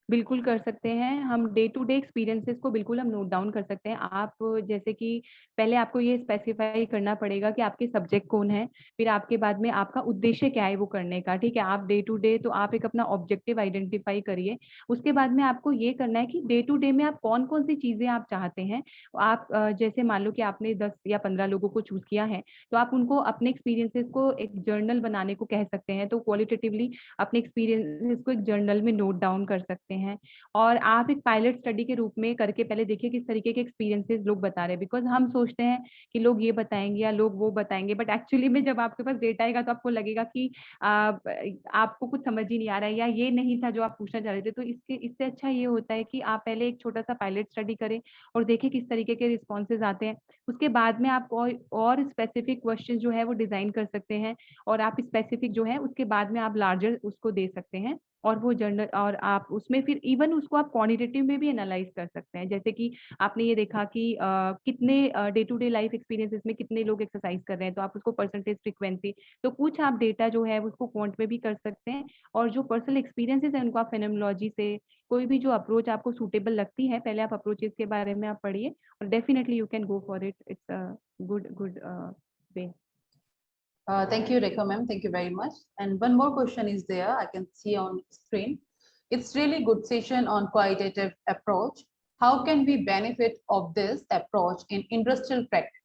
बिल्कुल कर सकते हैं हम, डे टू डे एक्सपीरियंसेस को बिल्कुल हम नोट डाउन कर सकते हैं। आप जैसे कि पहले आपको ये स्पेसिफाई करना पड़ेगा कि आपके सब्जेक्ट कौन है, फिर आपके बाद में आपका उद्देश्य क्या है वो करने का, ठीक है। आप डे टू डे, तो आप एक अपना ऑब्जेक्टिव आइडेंटिफाई करिए। उसके बाद में आपको ये करना है कि डे टू डे में आप कौन कौन सी चीजें आप चाहते हैं। आप जैसे मान लो कि आपने 10 या 15 लोगों को चूज किया है, तो आप उनको अपने एक्सपीरियंसेस को एक जर्नल बनाने को कह सकते हैं। तो क्वालिटेटिवली अपने एक्सपीरियंसेस को एक जर्नल में नोट डाउन कर सकते हैं और आप एक पायलट स्टडी के रूप में करके पहले देखिए किस तरीके के एक्सपीरियंसेस लोग बता रहे हैं। बिकॉज हम सोचते हैं कि लोग ये बताएंगे या लोग वो बताएंगे, बट एक्चुअली में जब आपके पास डेटा आएगा तो आपको लगेगा कि आपको कुछ समझ ही नहीं आ रहा है या ये नहीं था जो आप पूछना चाह रहे थे। तो इससे अच्छा ये होता है कि आप पहले एक छोटा सा पायलट स्टडी करें और देखिए किस तरीके के रिस्पॉन्सेज आते हैं। उसके बाद में आप और स्पेसिफिक क्वेश्चन जो है वो डिजाइन कर सकते हैं और आप स्पेसिफिक जो है उसके बाद में आप लार्जर उसको दे सकते हैं और वो जर्नल, और आप उसमें फिर इवन उसको आप क्वांटिटेटिव में भी एनालाइज कर सकते हैं। जैसे कि आपने ये देखा कि कितने day to day life experiences में कितने लोग एक्सरसाइज कर रहे हैं, तो आप उसको परसेंटेज फ्रीक्वेंसी, तो कुछ आप डेटा जो है उसको क्वांट में भी कर सकते हैं। और जो पर्सनल एक्सपीरियंसेस है उनको आप फेनोमेनोलॉजी से कोई भी जो अप्रोच आपको सूटेबल लगती है, पहले आप अप्रोचेस के बारे में आप पढ़िए और definitely you can go for it. It's a good way. Thank you, Rekha ma'am. Thank you very much. And one more question is there, I can see on screen. It's really good session on qualitative approach. How can we benefit of this approach in industrial practice?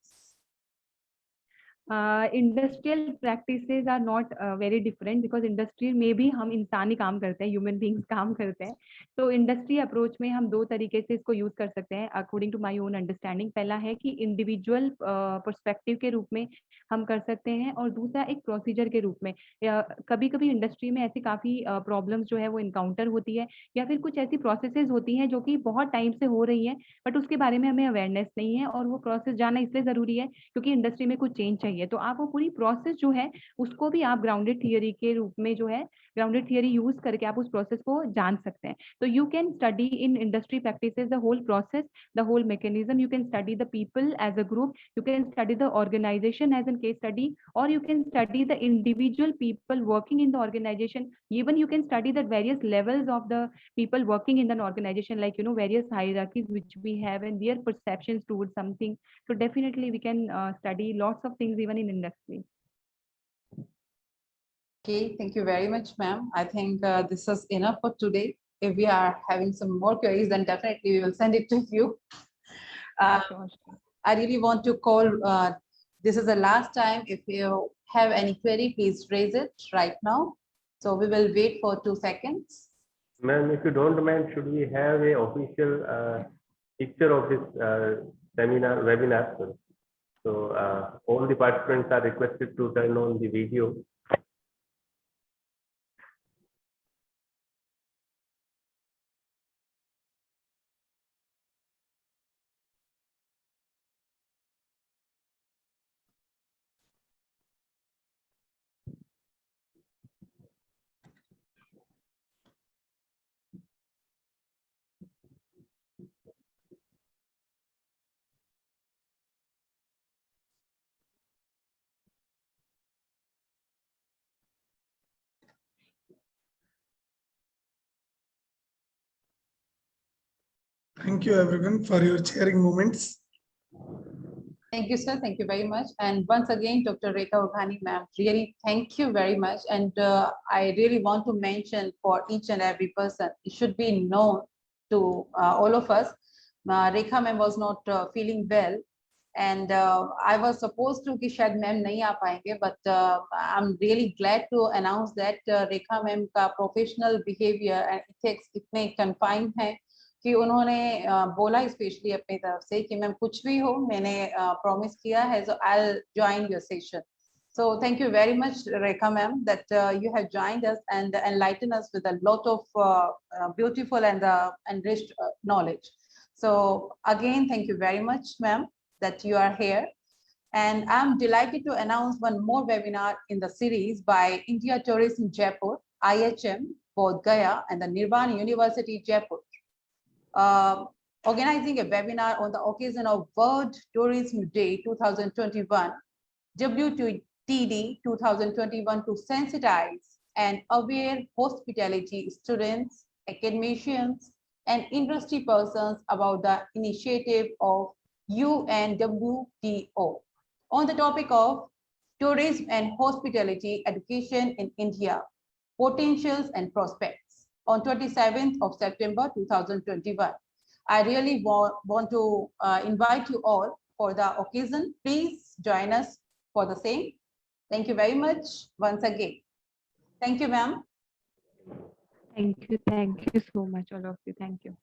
Industrial practices are not very different, because industry में भी हम इंसानी काम करते हैं, human beings काम करते हैं। तो इंडस्ट्री अप्रोच में हम दो तरीके से इसको यूज कर सकते हैं according to my own understanding. पहला है कि इंडिविजुअल पर्सपेक्टिव के रूप में हम कर सकते हैं और दूसरा एक प्रोसीजर के रूप में। कभी कभी इंडस्ट्री में ऐसी काफ़ी प्रॉब्लम्स जो है वो इनकाउंटर होती है या फिर कुछ ऐसी प्रोसेसेस होती हैं जो कि बहुत टाइम से हो रही हैं, बट उसके बारे में हमें अवेयरनेस नहीं है और वो प्रोसेस जाना इसलिए ज़रूरी है क्योंकि इंडस्ट्री में कुछ चेंज चाहिए है, तो आप वो पूरी प्रोसेस जो है उसको भी आप ग्राउंडेड थियरी के रूप में जो है ग्राउंडेड थियरी यूज करके आप उस प्रोसेस को जान सकते हैं. तो you can study in industry practices the whole process, the whole mechanism. You can study the people as a group, you can study the organization as a case study, or you can study the individual people working in the organization. Even you can study the various levels of the people working in an organization, like various hierarchies which we have and their perceptions towards something. So definitely we can study lots of things even in industry. Okay, thank you very much, ma'am. I think this is enough for today. If we are having some more queries, then definitely we will send it to you. Sure. I really want to call, this is the last time. If you have any query, please raise it right now. So we will wait for 2 seconds. Ma'am, if you don't mind, should we have a official picture of this webinar? So all the participants are requested to turn on the video. Thank you everyone for your sharing moments. Thank you, sir. Thank you very much. And once again, Dr. Rekha Urghani, ma'am, really thank you very much. And I really want to mention for each and every person, it should be known to all of us. Rekha ma'am was not feeling well. And I was supposed to कि शायद ma'am नहीं आ पाएंगे, but I'm really glad to announce that Rekha ma'am का professional behavior and ethics इतने confined है कि उन्होंने बोला स्पेशली अपनी तरफ से कि मैम कुछ भी हो मैंने प्रॉमिस किया है, so I'll join your session. So thank you very much, Rekha ma'am, that you have joined us and enlightened us with a lot of beautiful and enriched knowledge. So again, thank you very much, ma'am, that you are here. And I'm delighted to announce one more webinar in the series by India Tourism Jaipur, IHM, Bodh Gaya, and the Nirvana University Jaipur. Organizing a webinar on the occasion of World Tourism Day 2021, WTD 2021, to sensitize and aware hospitality students, academicians, and industry persons about the initiative of UNWTO on the topic of tourism and hospitality education in India, potentials and prospects, on 27th of September 2021. I really want to invite you all for the occasion. Please join us for the same. Thank you very much once again. Thank you, ma'am. Thank you so much, all of you. Thank you.